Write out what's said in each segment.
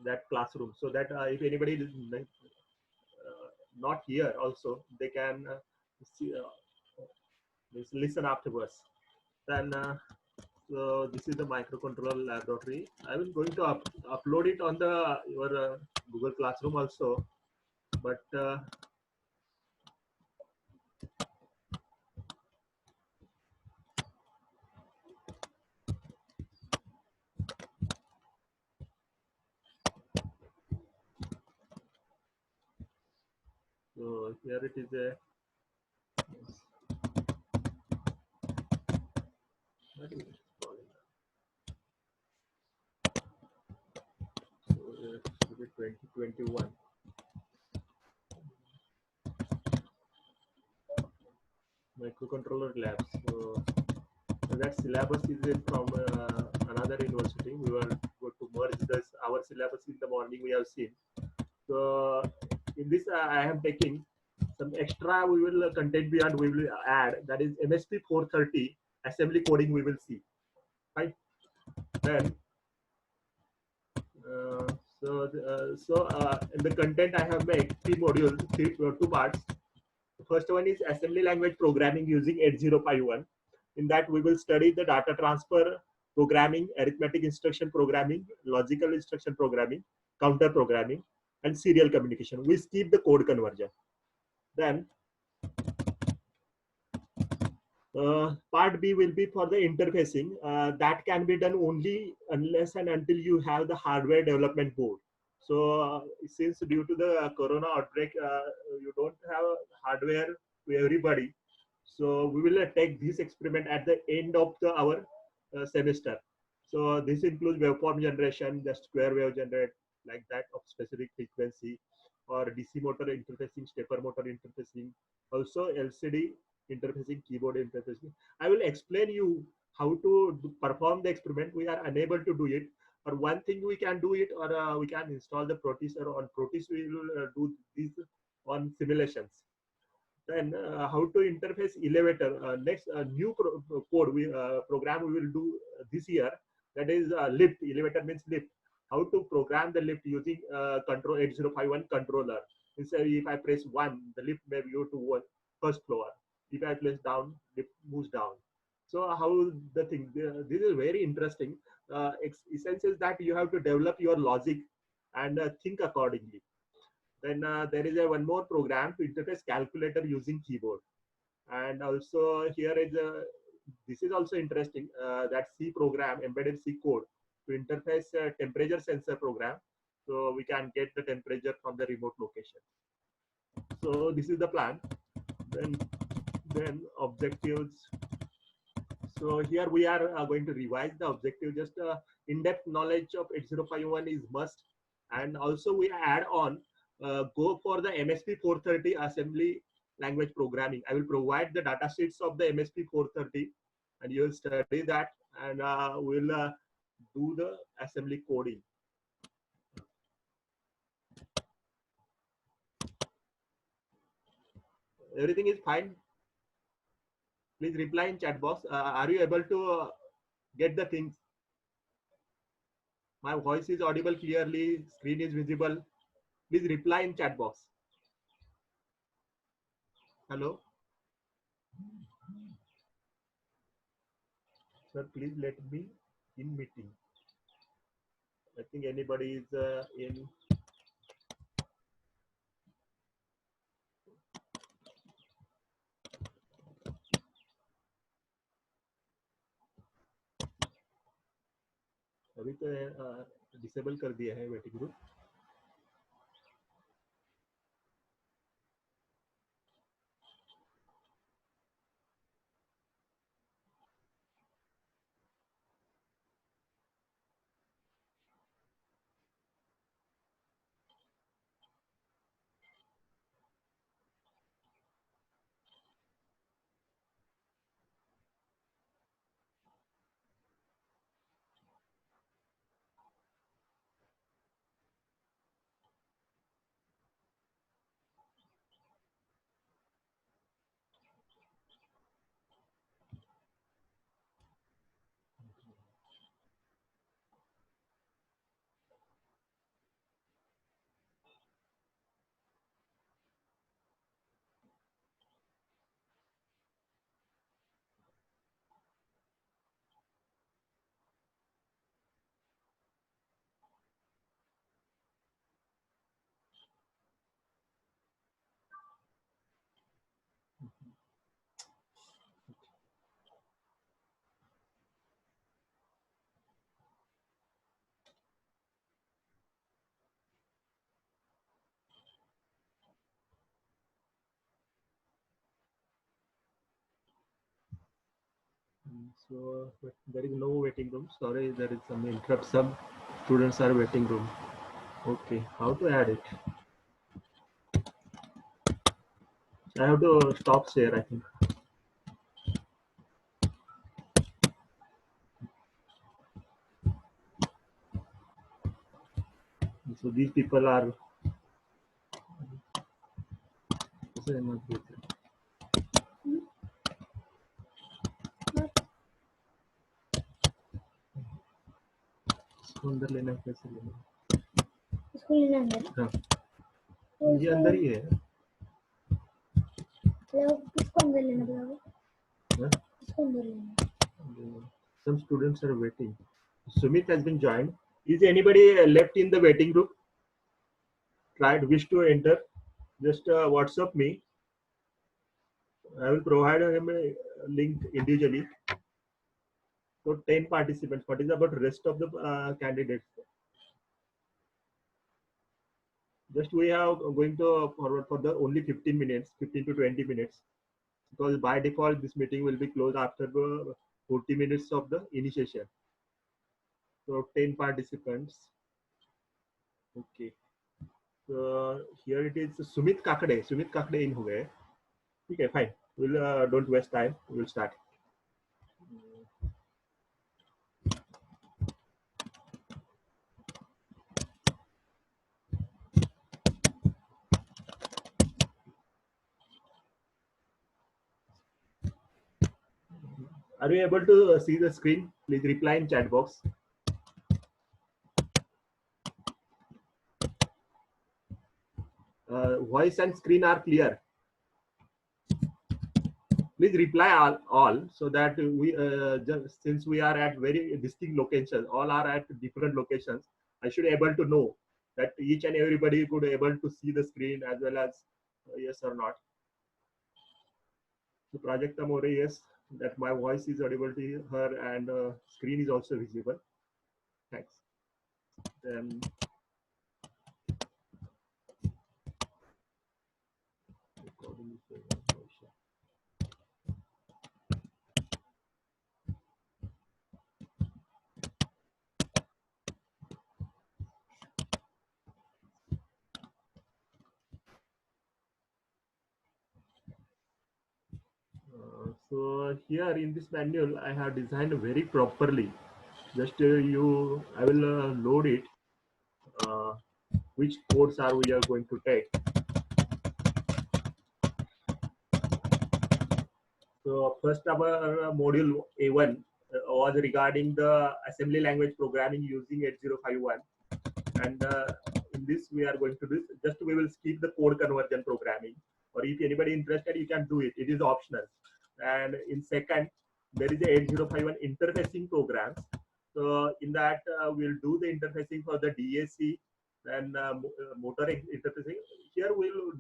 that classroom, so that if anybody is not here also, they can see, listen afterwards. Then so this is the microcontroller laboratory. I will going to upload it on the your Google Classroom also, but so here it is a what is it called? So it should be 2021 microcontroller labs. So that syllabus is from another university. We were going to merge this our syllabus in the morning. We have seen. So in this, I am taking some extra. We will content beyond. We will add that is MSP 430 assembly coding. We will see. Right. Then uh, in the content I have made three modules, two parts. The first one is assembly language programming using 8051. In that, we will study the data transfer programming, arithmetic instruction programming, logical instruction programming, counter programming, and serial communication. We skip the code conversion. Then part B will be for the interfacing. That can be done only unless and until you have the hardware development board. So since due to the corona outbreak, you don't have hardware to everybody. So we will take this experiment at the end of our semester. So this includes waveform generation, the square wave generate like that of specific frequency, or DC motor interfacing, stepper motor interfacing, also LCD interfacing, keyboard interfacing. I will explain you how to perform the experiment. We are unable to do it, or one thing we can do it, or we can install the Proteus, or on Proteus we will do this on simulations. Then how to interface elevator. Next new code we program we will do this year. That is lift. Elevator means lift. How to program the lift using control 8051 controller. Instead, if I press 1, the lift may go to first floor. If I press down, lift moves down. So how the thing, this is very interesting. Essence is that you have to develop your logic and think accordingly. Then there is one more program to interface calculator using keyboard. And also here is this is also interesting, that C program, embedded C code to interface temperature sensor program. So we can get the temperature from the remote location. So this is the plan. Then objectives. So here we are going to revise the objective. Just in-depth knowledge of 8051 is must. And also we add on, go for the MSP 430 assembly language programming. I will provide the data sheets of the MSP 430 and you will study that, and we'll do the assembly coding. Everything is fine. Please reply in chat box. Are you able to get the things? My voice is audible clearly. Screen is visible. Please reply in chat box. Hello. Sir, please let me in meeting. I think anybody is in. अभी तो disable कर दिया है waiting group. So but there is no waiting room. Sorry, there is some interrupt. Some students are waiting room. Okay, how to add it? I have to stop share, I think. So these people are. इसको अंदर लेना है, कैसे लेना है? इसको लेना अंदर। हाँ, ये अंदर ही है। किसको अंदर लेना पड़ेगा? हाँ? किसको अंदर लेना? Some students are waiting. Sumit has been joined. Is anybody left in the waiting room? Tried, wish to enter? Just WhatsApp me. I will provide him a link individually. So 10 participants. What is about rest of the candidates? Just we are going to forward for the only 15 minutes, 15 to 20 minutes. Because by default, this meeting will be closed after the 40 minutes of the initiation. So 10 participants. Okay. So here it is Sumit Kakade. Sumit Kakade in हुए. Okay, fine. We'll don't waste time. We'll start. Are you able to see the screen? Please reply in chat box. Voice and screen are clear. Please reply all so that we just, since we are at very distinct locations, all are at different locations. I should be able to know that each and everybody could be able to see the screen as well as yes or not. So Project Amore, yes, that my voice is audible to her and screen is also visible. Thanks. Then so here in this manual, I have designed very properly. Just I will load it. Which codes are we are going to take? So first our module A1 was regarding the assembly language programming using 8051, and in this we are going to do just we will skip the code conversion programming, or if anybody interested you can do it. It is optional. And in second there is a 8051 interfacing programs. So in that we'll do the interfacing for the DAC, then motor interfacing. Here we'll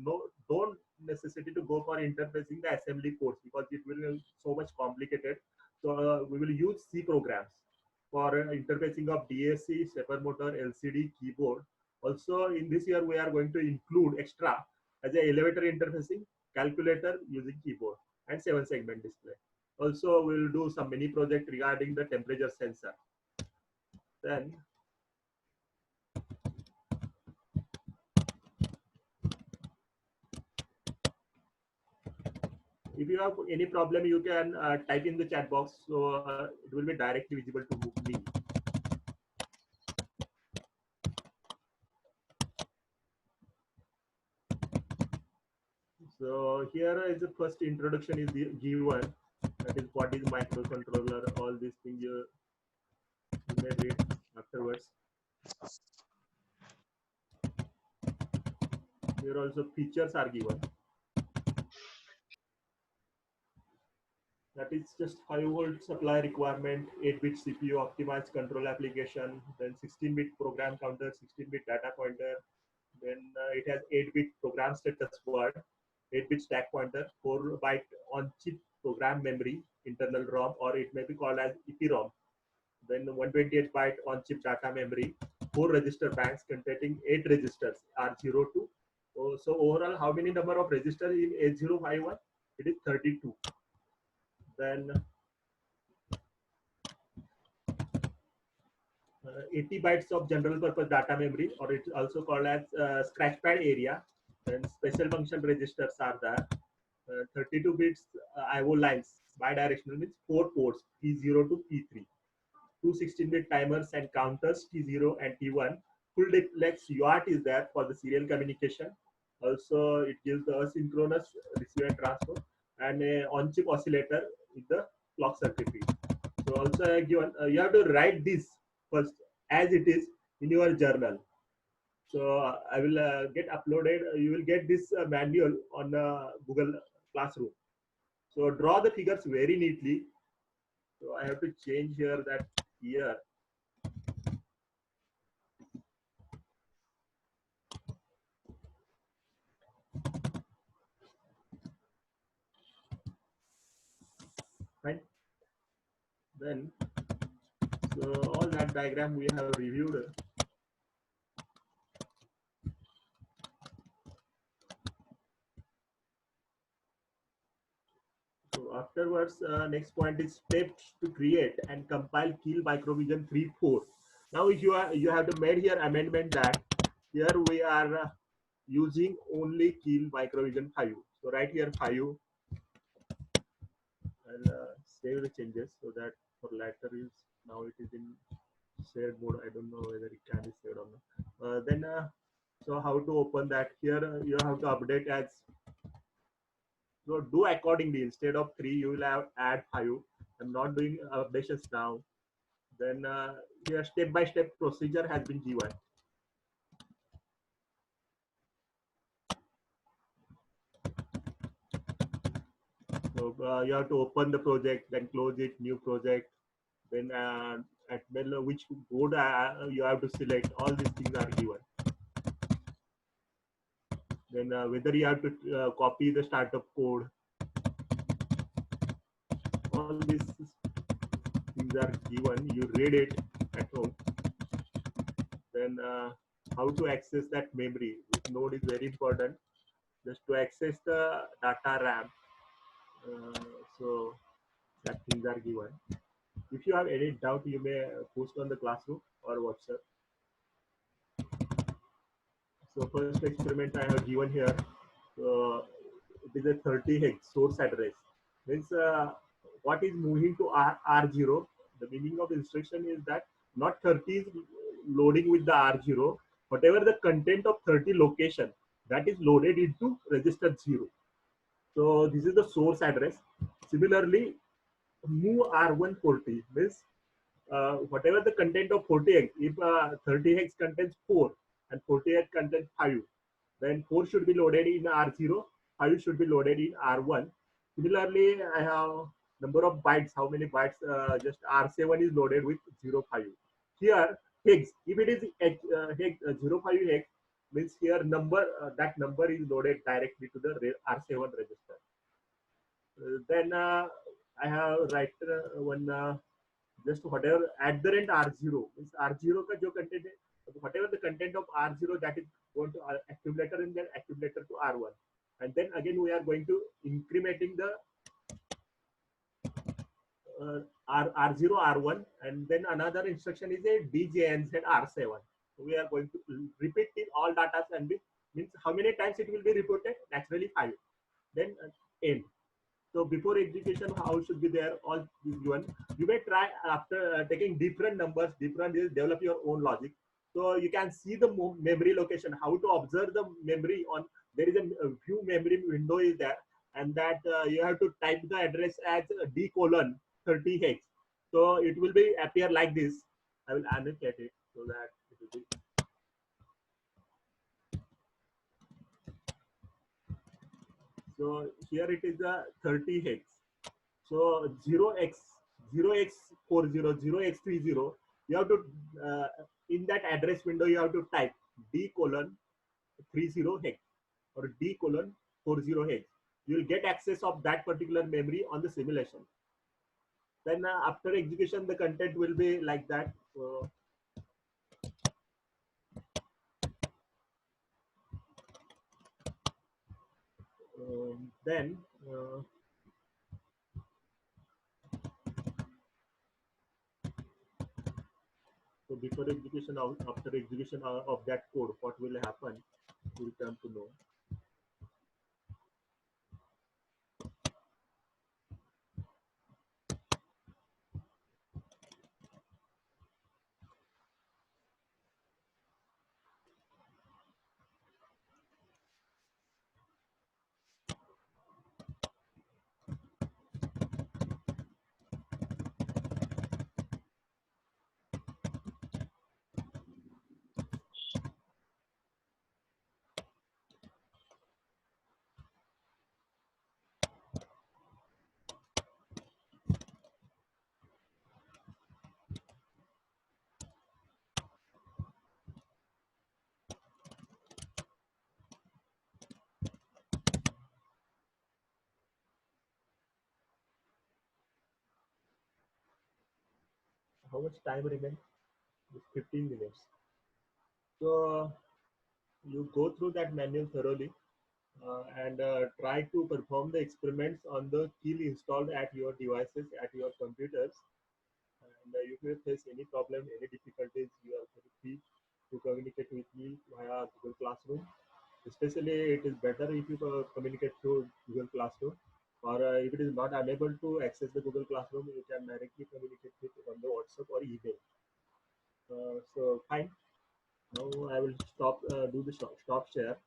don't necessity to go for interfacing the assembly codes because it will be so much complicated. So we will use C programs for interfacing of DAC, stepper motor, LCD, keyboard. Also in this year we are going to include extra as a elevator interfacing, calculator using keyboard, and 7-segment display. Also we'll do some mini project regarding the temperature sensor. Then if you have any problem you can type in the chat box, so it will be directly visible to me. So here is the first introduction is given, that is what is microcontroller, all these things you may read afterwards. Here also features are given. That is just 5-volt supply requirement, 8-bit CPU optimized control application, then 16-bit program counter, 16-bit data pointer, then it has 8-bit program status word, 8-bit stack pointer, 4-byte on-chip program memory, internal ROM, or it may be called as EPROM. Then 128-byte on-chip data memory, 4 register banks containing 8 registers R0 to. So overall, how many number of registers in 8051? It is 32. Then 80 bytes of general purpose data memory, or it's also called as scratchpad area. And special function registers are there. 32 bits IO lines, bidirectional means 4 ports, P0 to P3. Two 16-bit timers and counters, T0 and T1. Full duplex UART is there for the serial communication. Also, it gives the asynchronous receive and transfer, and a on-chip oscillator with the clock circuitry. So also given, you have to write this first as it is in your journal. So I will get uploaded. You will get this manual on Google Classroom. So draw the figures very neatly. So I have to change here that here. Fine. Then, so all that diagram we have reviewed. So afterwards, next point is steps to create and compile Keil Microvision 3.4. Now you have to make here amendment that here we are using only Keil Microvision 5. So right here 5 and save the changes so that for later is now it is in shared mode. I don't know whether it can be saved or not. Then so how to open that here? You have to update as, so do accordingly. Instead of 3 you will have add 5. I'm not doing updations now. Then here step by step procedure has been given. So you have to open the project, then close it, new project, then at which board you have to select. All these things are given. Then whether you have to copy the startup code, all these things are given. You read it at home. Then how to access that memory. This node is very important. Just to access the data RAM. So that things are given. If you have any doubt, you may post on the classroom or WhatsApp. So first experiment I have given here. So it is a 30 hex source address. Means what is moving to R0? The meaning of instruction is that not 30 is loading with the R0. Whatever the content of 30 location, that is loaded into register 0. So this is the source address. Similarly, move R140 means whatever the content of 40x, if 30 hex contains 4 and 40x contains 5, then 4 should be loaded in R0, 5 should be loaded in R1. Similarly, I have number of bytes, how many bytes, just R7 is loaded with 05. Here, hex, if it is hex, 05 hex, means here number, that number is loaded directly to the R7 register. Then I have write one just whatever at the rate R0 means R0 का जो content है, whatever the content of R0 that is going to accumulator and then accumulator to R1, and then again we are going to incrementing the R0 R1, and then another instruction is a DJNZ R7. So we are going to repeat in all data and be, means how many times it will be reported? Naturally 5. Then end. So before execution, how should be there? All is given. You may try after taking different numbers, different develop your own logic. So you can see the memory location, how to observe the memory on. There is a view memory window is there, and that you have to type the address as D:30 hex. So it will be appear like this. I will annotate it so that it will be. So here it is the 30 hex. So 0x40, 0x30, you have to, in that address window, you have to type D:30 hex or D:40 hex. You will get access of that particular memory on the simulation. Then after execution, the content will be like that. So, then so before execution, after execution of that code, what will happen, we'll come to know. How much time remains? 15 minutes. So you go through that manual thoroughly and try to perform the experiments on the Keil installed at your devices, at your computers. And if you face any problem, any difficulties, you are very free to communicate with me via Google Classroom. Especially, it is better if you communicate through Google Classroom. Or if it is not unable to access the Google Classroom, you can directly communicate with on the WhatsApp or email. So fine. Now I will do the stop share.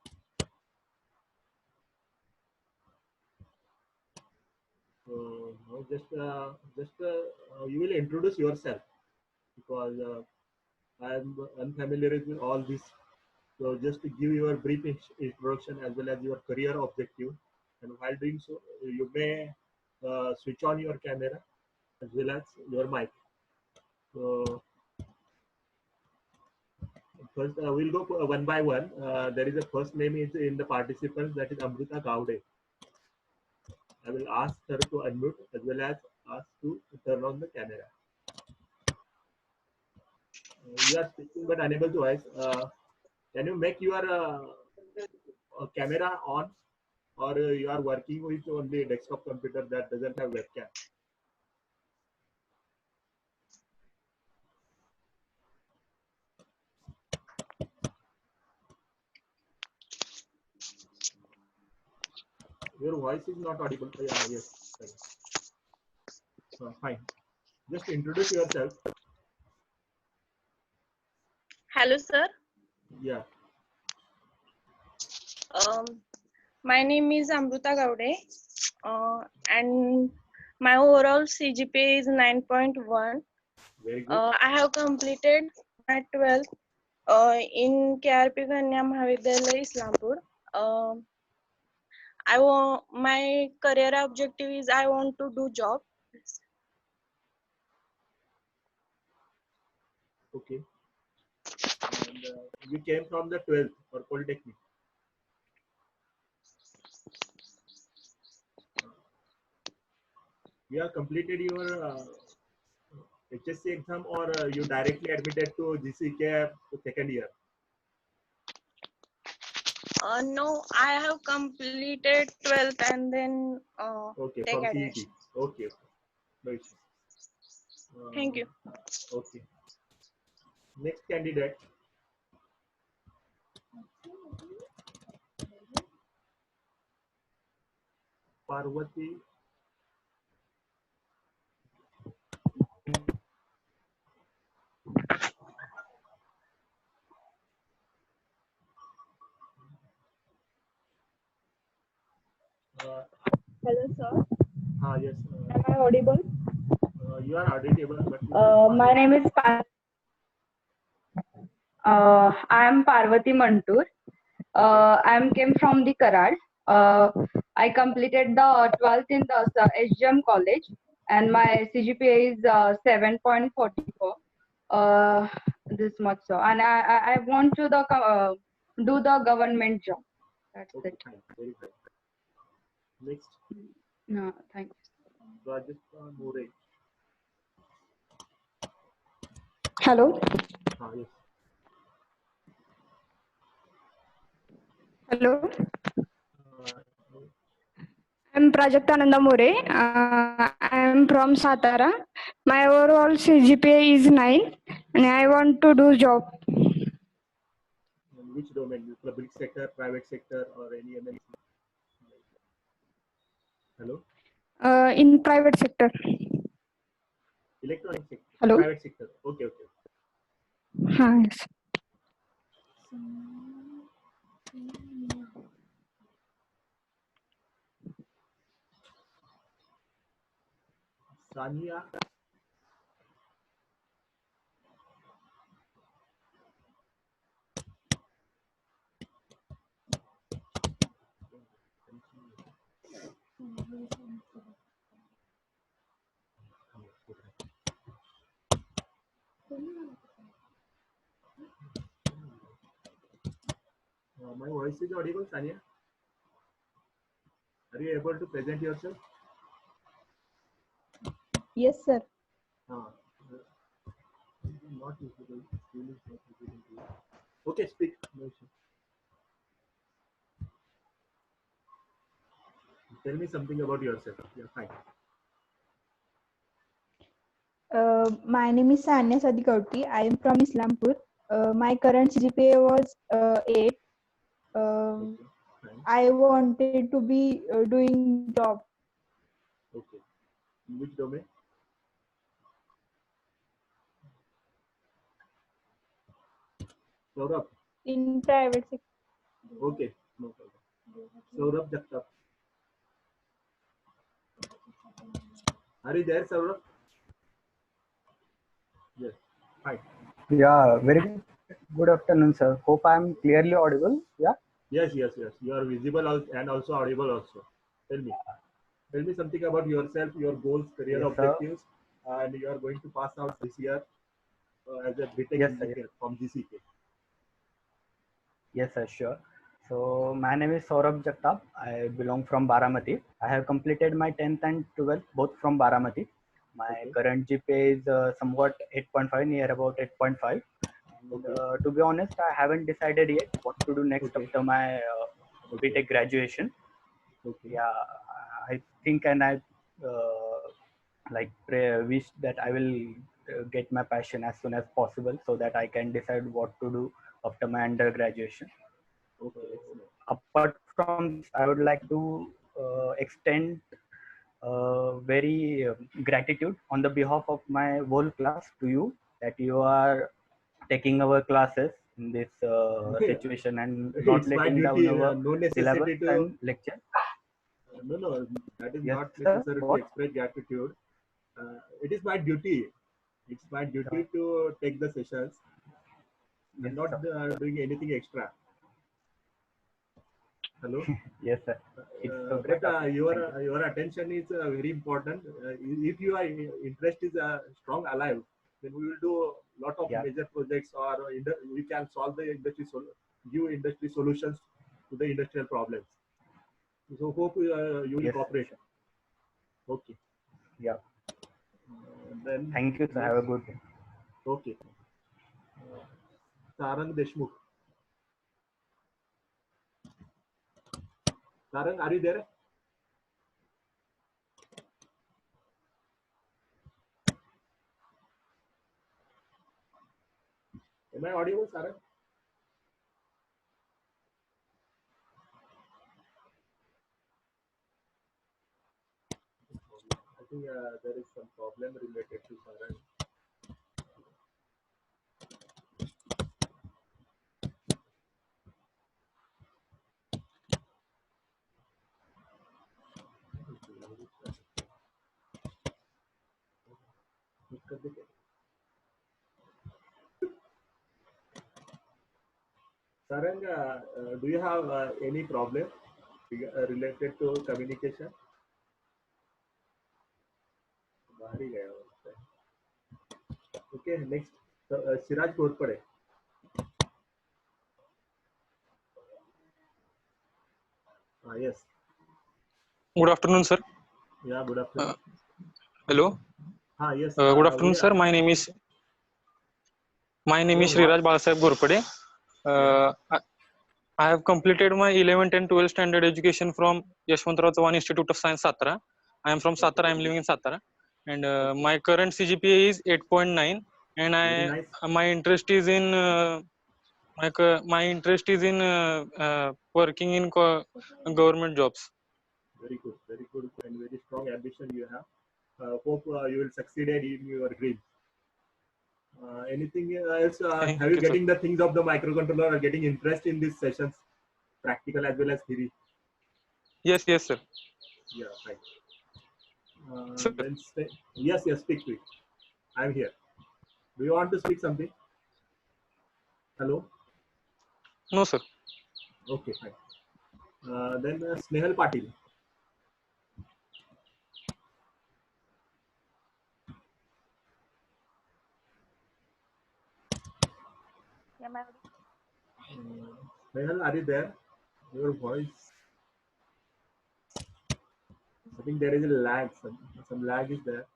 So now you will introduce yourself because I am unfamiliar with all this. So just to give your brief introduction as well as your career objective, and while doing so, you may switch on your camera as well as your mic. So first, we'll go one by one. There is a first name is in the participants, that is Amrita Gowde. I will ask her to unmute as well as ask to turn on the camera. You are speaking but unable to voice. Can you make your camera on, or you are working with only a desktop computer that doesn't have webcam? Your voice is not audible. Yeah, yes. Fine. Just introduce yourself. Hello, sir. Yeah. My name is Amrita Gowde, and my overall CGPA is 9.1. Very good. I have completed my 12th in KRP Kanya Mahavidyalaya, Islampur. My career objective is I want to do job. Okay. And you came from the 12th or Polytechnic? You have completed your HSC exam, or you directly admitted to GCK second year? No, I have completed 12th and then Okay, take from admission. CET. Okay. No issue. Thank you. Okay. Next candidate. Parvati. Hello, sir. Yes. Am I audible? You are audible, but My name is I am Parvati Mantur. I came from the Karad. I completed the 12th in the SGM college, and my CGPA is 7.44. This much so, and I want to do the government job. That's okay, it. fine. Very fine. Next. No, thank you. Rajasthan More. Hello. Yes. Hello. I'm Prajakta More. I am from Satara. My overall CGPA is 9. And I want to do job In which domain? Public sector, private sector, or any MNC? Hello? in private sector. Electronic sector, Hello. private sector. Okay, okay. Yes. Sania. My voice is audible, Sania. Are you able to present yourself? Yes, sir. Not visible. Screen is not visible to you. Okay, speak. No issue. Tell me something about yourself. Yeah, fine. My name is Sanya Sadikauti. I am from Islampur. My current CGPA was 8. Okay, fine. I wanted to be doing job Okay. In which domain? Saurabh. in private sector. Okay, no problem. Saurabh Jagtap. Are you there, Saurabh? Yes. Fine. Yeah, very good afternoon, sir. Hope I am clearly audible. Yeah. Yes, yes, yes. You are visible and also audible also. Tell me. Tell me something about yourself, your goals, career Yes, sir. objectives, and you are going to pass out this year as a BTech Yes, sir. engineer from GCK. Yes, sir. Sure. So my name is Saurabh Jagtap. I belong from Baramati. I have completed my 10th and 12th both from Baramati. My Okay. current GPA is somewhat 8.5, near about 8.5. And, Okay. to be honest, I haven't decided yet what to do next Okay. after my Okay. BTech graduation. Okay. Yeah, I think and I wish that I will get my passion as soon as possible so that I can decide what to do after my undergraduation. Okay. Excellent. Apart from this, I would like to extend very gratitude on the behalf of my whole class to you that you are taking our classes in this situation and not It's my letting down duty. our No syllabus necessity to. and lecture. No. That is Yes, not sir. necessary to What? express gratitude. It is my duty. It's my duty to take the sessions Yes, and not sir. doing anything extra. Hello. Yes, sir. It's so great But of you. Thank you. your attention is very important. If your interest is strong alive, then we will do a lot of Yeah. major projects, or we can solve the give industry solutions to the industrial problems. So hope you will Yes, sir. cooperate. Sure. Okay. Yeah. Then Thank you, sir. Have next. a good day. Okay. Sarang Deshmukh. Sarang, are you there? Am I audible, Sarang? I think there is some problem related to Sarang. Sarang, do you have any problem related to communication? बाहर ही गया वो। Okay, next. Siraj Ghorpade. Yes. Good afternoon, sir. Yeah, good afternoon. Hello. Yes. Good afternoon, sir. My name is Your Sriraj voice. Balasaheb Gorpade. Yeah. I have completed my 11th and 12th standard education from Yashwantrao Chavan Institute of Science, Satara. I am from Okay, Satara. I am very good. living in Satara, and Okay. my current CGPA is 8.9. and Very nice. my interest is in my interest is in working in government jobs. Very good, and very strong ambition you have. Hope you will succeed in your dream. Anything else? Thank Have you you, sir. getting the things of the microcontroller or getting interest in these sessions, practical as well as theory? Yes, sir. Yeah, right. Sir. Then yes, speak. I'm here. Do you want to speak something? Hello. No, sir. Okay, fine. Then Snehal Patil. Snehal, are you there? Your voice. I think there is a lag. Some lag is there.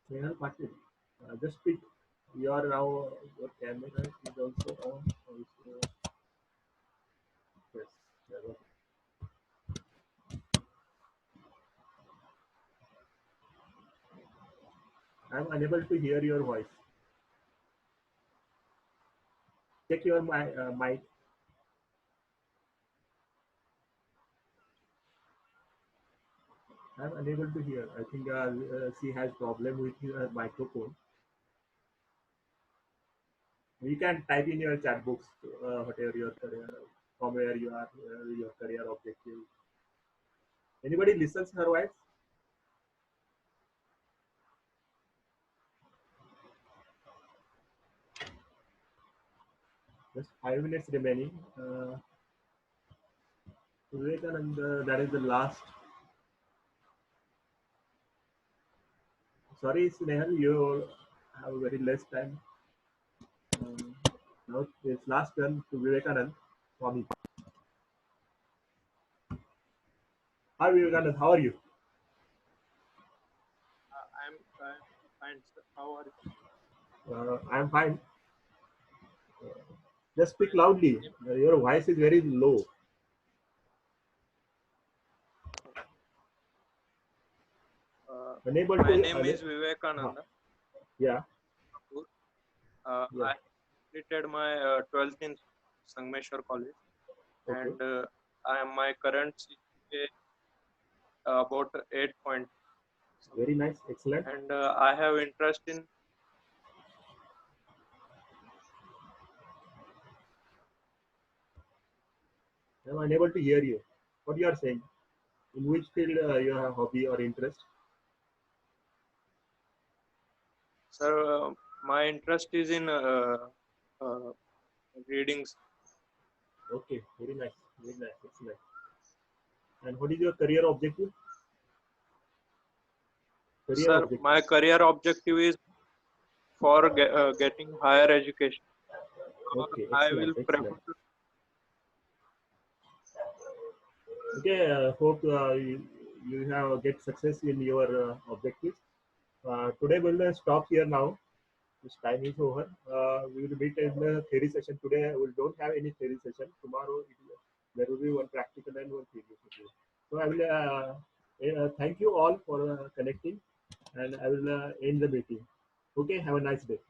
Snehal Patil, just speak. You are now. Your camera is also on. Also, yes. Yeah, okay. I'm unable to hear your voice. Check your mic. I'm unable to hear. I think she has problem with her microphone. You can type in your chat box whatever your career, from where you are, your career objective. Anybody listens her voice? Just 5 minutes remaining. Vivekanand, that is the last. Sorry, Snehal, you have very less time. Now it's last turn to Vivekanand. Swami. Hi Vivekanand, how are you? I'm fine, sir. How are you? I'm fine. Just speak loudly. Your voice is very low. Unable My to. name is Vivekananda. Yeah. Yeah. I completed my 12th in Sangmeshwar College, Okay. and my current CGPA about 8 point. Very nice. Excellent. And I have interest in. I'm unable to hear you. What you are saying? In which field you have hobby or interest? Sir, my interest is in readings. Okay. Very nice. Very nice. Excellent. And what is your career objective? Sir, my career objective is for getting higher education. Okay. I Excellent. will prefer. Okay. Hope you have get success in your objectives. Today we'll stop here now. This time is over. We will meet in the theory session today. We don't have any theory session. Tomorrow there will be one practical and one theory session. So I will thank you all for connecting, and I will end the meeting. Okay. Have a nice day.